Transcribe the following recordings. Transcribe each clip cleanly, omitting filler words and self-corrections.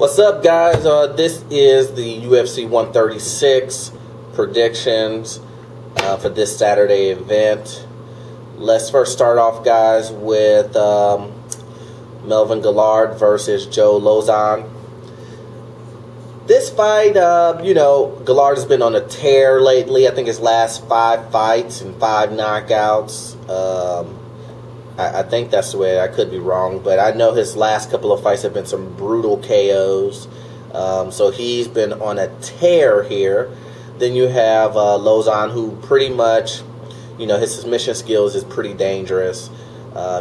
What's up, guys? This is the UFC 136 predictions for this Saturday event. Let's first start off, guys, with Melvin Guillard versus Joe Lauzon. This fight, Guillard has been on a tear lately. I think his last 5 fights and 5 knockouts. I think that's the way. I could be wrong, but I know his last couple of fights have been some brutal KOs. So he's been on a tear here. Then you have Lauzon, who pretty much, his submission skills is pretty dangerous.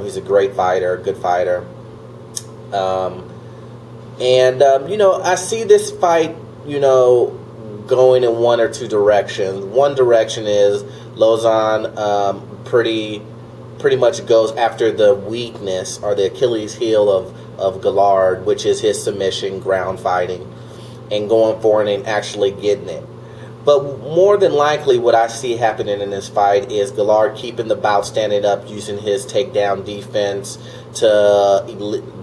He's a great fighter, good fighter. I see this fight, going in one or two directions. One direction is Lauzon pretty much goes after the weakness or the Achilles heel of Guillard, which is his submission, ground fighting, and going for it and actually getting it. But more than likely what I see happening in this fight is Guillard keeping the bout standing up, using his takedown defense to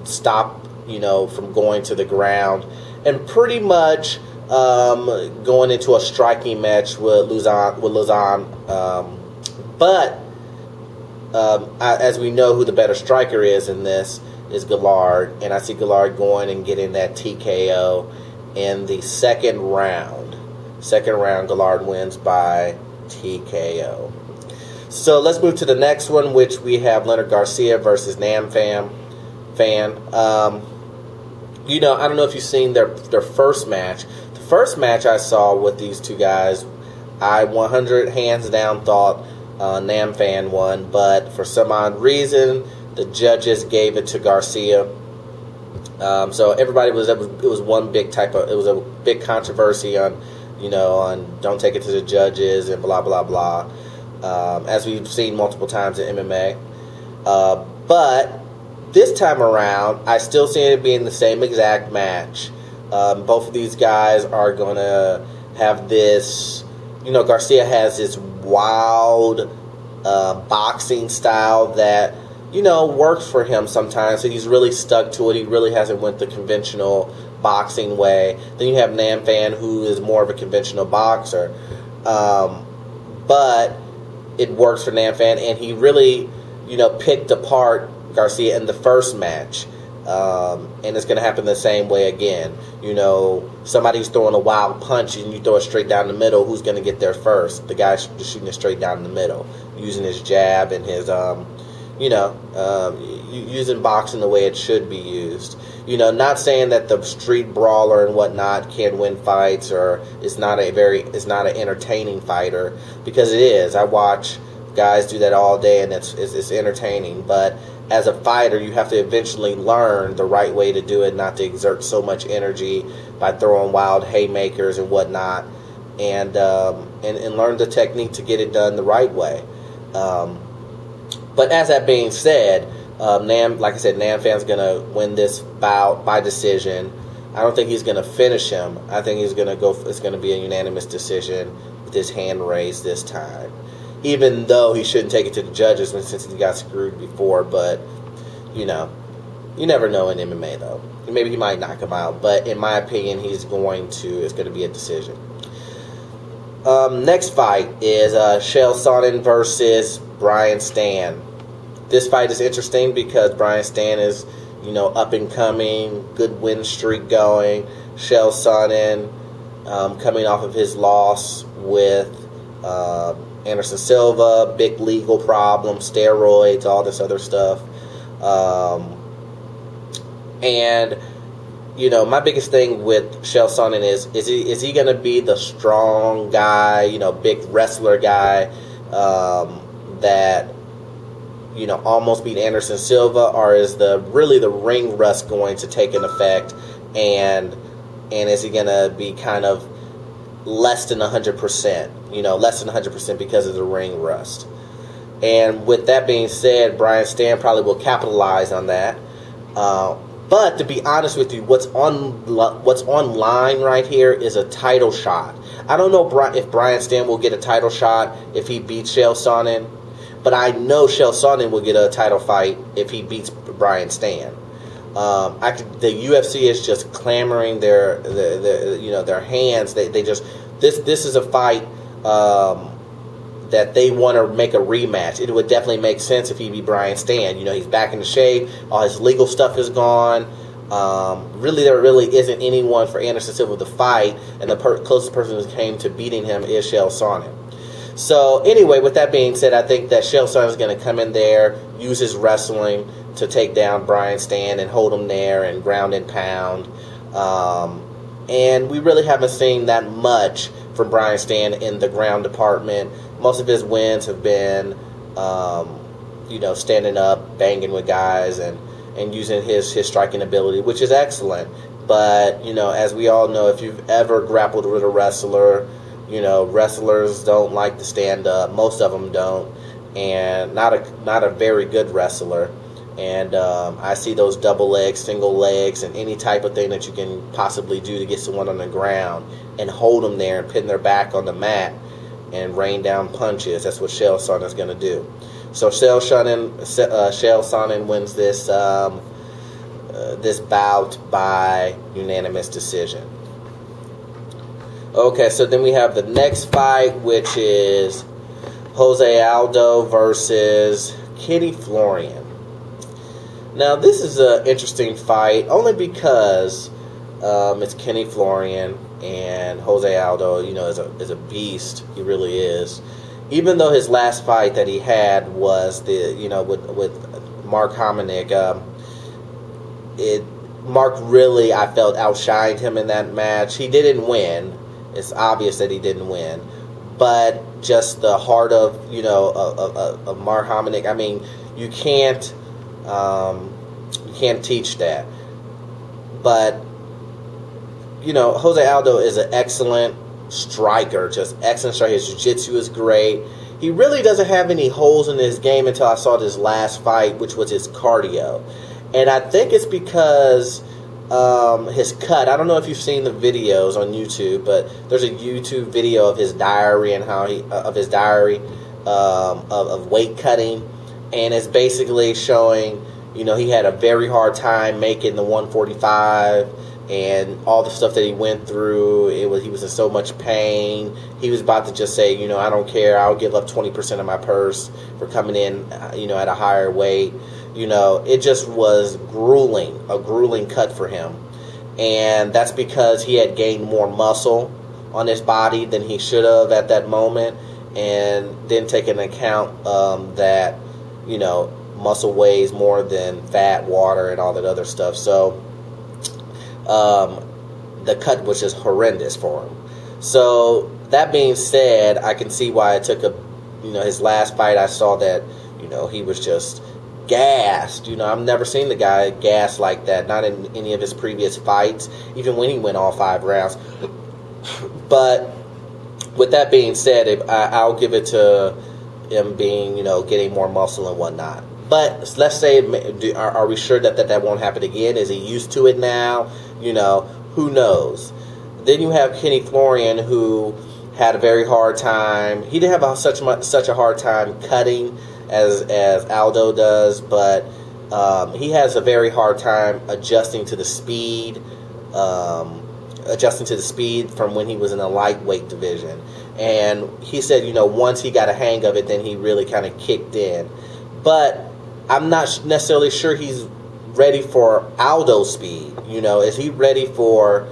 stop, from going to the ground, and pretty much going into a striking match with Lauzon. As we know, who the better striker is in this is Guillard, and I see Guillard going and getting that TKO in the second round. Second round, Guillard wins by TKO. So let's move to the next one, which we have Leonard Garcia versus Nam Fan. I don't know if you've seen their first match. The first match I saw with these two guys, I 100 hands down thought Nam Fan won, but for some odd reason, the judges gave it to Garcia. So everybody it was one big it was a big controversy on don't take it to the judges and blah blah blah, as we've seen multiple times in MMA. But this time around, I still see it being the same exact match. Both of these guys are gonna have this. Garcia has this wild boxing style that works for him sometimes. So he's really stuck to it. He really hasn't went the conventional boxing way. Then you have Nam Fan, who is more of a conventional boxer, but it works for Nam Fan, and he really picked apart Garcia in the first match. And it's going to happen the same way again. Somebody's throwing a wild punch and you throw it straight down the middle. Who's going to get there first? The guy shooting it straight down the middle, using his jab and his, using boxing the way it should be used. Not saying that the street brawler and whatnot can win fights or is not an entertaining fighter, because it is. I watch guys do that all day and it's entertaining, but as a fighter, you have to eventually learn the right way to do it, not to exert so much energy by throwing wild haymakers and whatnot, and learn the technique to get it done the right way. But as that being said, Nam Fan's gonna win this bout by decision. I don't think he's gonna finish him. I think he's gonna go. It's gonna be a unanimous decision with his hand raised this time. Even though he shouldn't take it to the judges since he got screwed before, but you never know in MMA though. Maybe he might knock him out, but in my opinion, it's going to be a decision. Next fight is Chael Sonnen versus Brian Stann. This fight is interesting because Brian Stann is up and coming, good win streak going. Chael Sonnen coming off of his loss with Anderson Silva, big legal problems, steroids, all this other stuff. My biggest thing with Chael Sonnen is he going to be the strong guy, big wrestler guy that almost beat Anderson Silva, or is the ring rust going to take an effect, and is he going to be kind of less than 100%, less than 100% because of the ring rust? And with that being said, Brian Stann probably will capitalize on that. But to be honest with you, what's on line right here is a title shot. I don't know if Brian Stann will get a title shot if he beats Chael Sonnen, but I know Chael Sonnen will get a title fight if he beats Brian Stann. The UFC is just clamoring their hands. They just this is a fight that they want to make a rematch. It would definitely make sense if he beat Brian Stann. He's back in the shape. All his legal stuff is gone. Really, there really isn't anyone for Anderson Silva to fight, and the closest person who came to beating him is Chael Sonnen. So anyway, with that being said, I think that Chael Sonnen is going to come in there, use his wrestling to take down Brian Stann and hold him there and ground and pound. And we really haven't seen that much from Brian Stann in the ground department. Most of his wins have been, standing up, banging with guys, and using his striking ability, which is excellent. But, as we all know, if you've ever grappled with a wrestler, wrestlers don't like to stand up. Most of them don't, and not a very good wrestler. And I see those double legs, single legs, and any type of thing that you can possibly do to get someone on the ground and hold them there and pin their back on the mat and rain down punches. That's what Chael Sonnen is going to do. So Chael Sonnen wins this this bout by unanimous decision. Okay, so then we have the next fight, which is Jose Aldo versus Kenny Florian. Now, this is an interesting fight, only because it's Kenny Florian, and Jose Aldo, is a beast. He really is. Even though his last fight that he had was with Mark Hominick, Mark really, I felt, outshined him in that match. He didn't win. It's obvious that he didn't win, but just the heart of of Mark Hominick. I mean, you can't teach that. But Jose Aldo is an excellent striker, just excellent striker. His jiu-jitsu is great. He really doesn't have any holes in his game until I saw this last fight, which was his cardio, and I think it's because his cut. I don't know if you've seen the videos on YouTube, but there's a YouTube video of his diary and how of weight cutting, and it's basically showing he had a very hard time making the 145 and all the stuff that he went through. He was in so much pain. He was about to just say, I don't care. I'll give up 20% of my purse for coming in, at a higher weight. It just was grueling, a grueling cut for him. And that's because he had gained more muscle on his body than he should have at that moment. And then take into account that, muscle weighs more than fat, water, and all that other stuff. So the cut was just horrendous for him. So that being said, I can see why it took his last fight. I saw that, he was just gassed. I've never seen the guy gassed like that, not in any of his previous fights, even when he went all 5 rounds. But with that being said, I'll give it to him being, getting more muscle and whatnot. But let's say, are we sure that won't happen again? Is he used to it now? Who knows? Then you have Kenny Florian, who had a very hard time. He didn't have such a hard time cutting as Aldo does, but he has a very hard time adjusting to the speed from when he was in the lightweight division. And he said, once he got a hang of it, then he really kind of kicked in. But I'm not necessarily sure he's ready for Aldo's speed. Is he ready for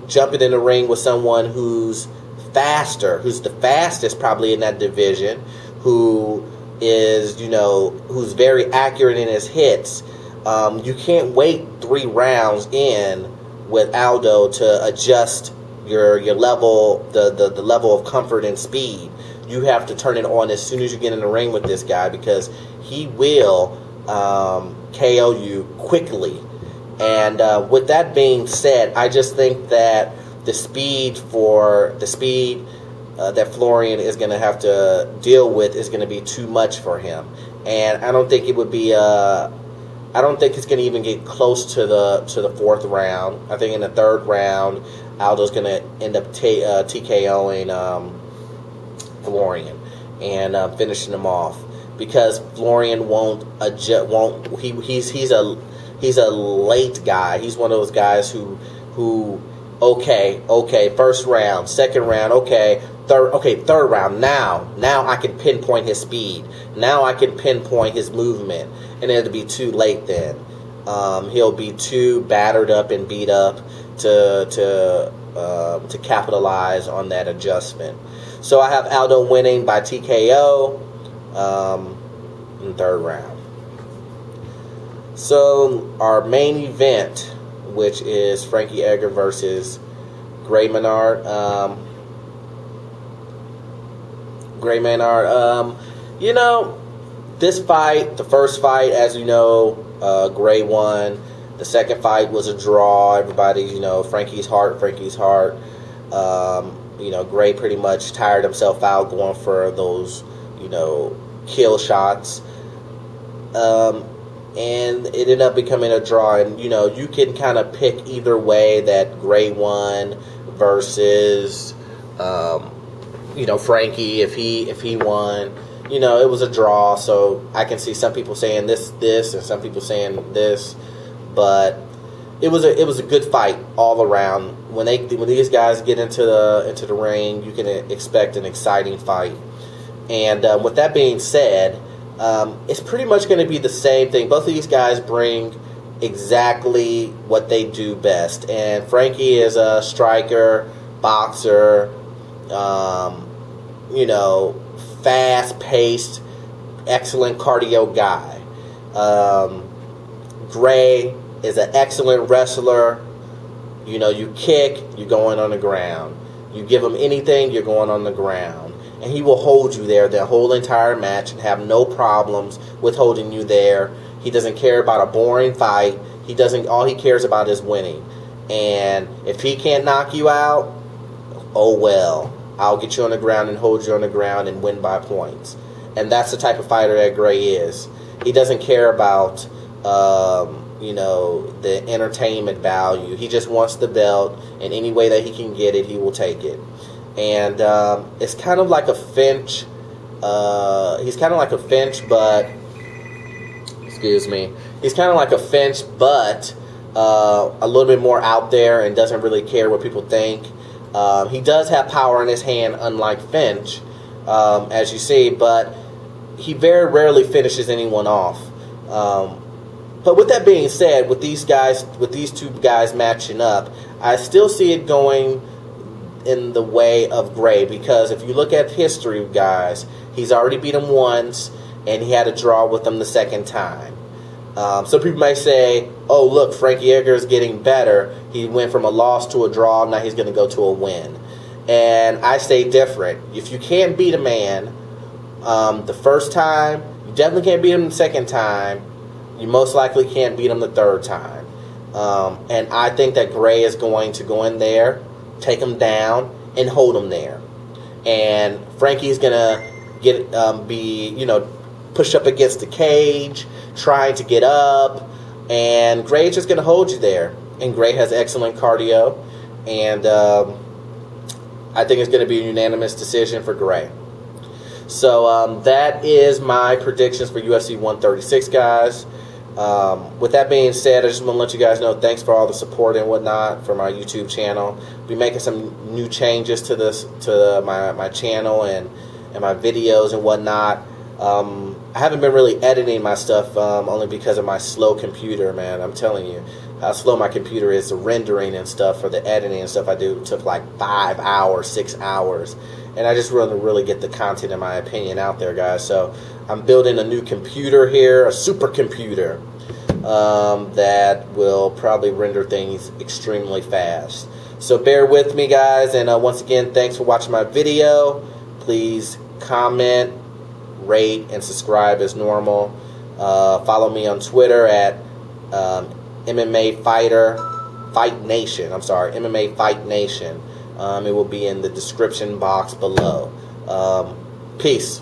jumping in the ring with someone who's faster, who's the fastest probably in that division, who is, who's very accurate in his hits? You can't wait 3 rounds in with Aldo to adjust your level, the level of comfort and speed. You have to turn it on as soon as you get in the ring with this guy, because he will KO you quickly. And with that being said, I just think that the speed that Florian is going to have to deal with is going to be too much for him, and I don't think it would be. I don't think it's going to even get close to the 4th round. I think in the 3rd round, Aldo's going to end up TKOing Florian and finishing him off, because Florian won't adjust. He's a He's a late guy. He's one of those guys who okay, first round, second round, third round. Now I can pinpoint his speed. Now I can pinpoint his movement, and it'll be too late then. He'll be too battered up and beat up to capitalize on that adjustment. So I have Aldo winning by TKO in the third round. So our main event, which is Frankie Edgar versus Gray Maynard. You know, this fight, the first fight, as you know, Gray won. The second fight was a draw. Everybody, you know, Frankie's heart. You know, Gray pretty much tired himself out going for those, you know, kill shots. And it ended up becoming a draw. And, you know, you can kind of pick either way that Gray won versus, you know, Frankie, if he won. You know, it was a draw, so I can see some people saying this, and some people saying this. But it was a good fight all around. When these guys get into the ring, you can expect an exciting fight. And with that being said, it's pretty much going to be the same thing. Both of these guys bring exactly what they do best. And Frankie is a striker, boxer, you know, fast-paced, excellent cardio guy. Gray is an excellent wrestler. You know, you kick, you're going on the ground. You give him anything, you're going on the ground. And he will hold you there the whole entire match and have no problems with holding you there. He doesn't care about a boring fight. All he cares about is winning. And if he can't knock you out, oh well. I'll get you on the ground and hold you on the ground and win by points. And that's the type of fighter that Gray is. He doesn't care about you know, the entertainment value. He just wants the belt, and any way that he can get it, he will take it. And it's kind of like a Finch. He's kind of like a Finch, but excuse me. He's kind of like a Finch, but a little bit more out there and doesn't really care what people think. He does have power in his hand, unlike Finch, as you see, but he very rarely finishes anyone off. But with that being said, with these two guys matching up, I still see it going in the way of Gray, because if you look at history, guys, he's already beat him once, and he had a draw with him the second time. Some people might say, oh, look, Frankie Edgar is getting better. He went from a loss to a draw, now he's going to go to a win. And I say different. If you can't beat a man the first time, you definitely can't beat him the second time. You most likely can't beat him the third time. And I think that Gray is going to go in there, take him down, and hold him there. And Frankie's going to be, you know, pushed up against the cage, trying to get up, and Gray's just going to hold you there. And Gray has excellent cardio, and I think it's going to be a unanimous decision for Gray. So that is my predictions for UFC 136, guys. With that being said, I just want to let you guys know, thanks for all the support and whatnot for my YouTube channel. Be making some new changes to my channel and my videos and whatnot. I haven't been really editing my stuff only because of my slow computer, man. I'm telling you how slow my computer is. The rendering and stuff for the editing and stuff I do took like 5 hours, 6 hours. And I just want to really get the content, in my opinion, out there, guys. So I'm building a new computer here, a supercomputer, that will probably render things extremely fast. So bear with me, guys. And once again, thanks for watching my video. Please comment, rate, and subscribe as normal. Follow me on Twitter at MMA Fight Nation. I'm sorry, MMA Fight Nation. It will be in the description box below. Peace.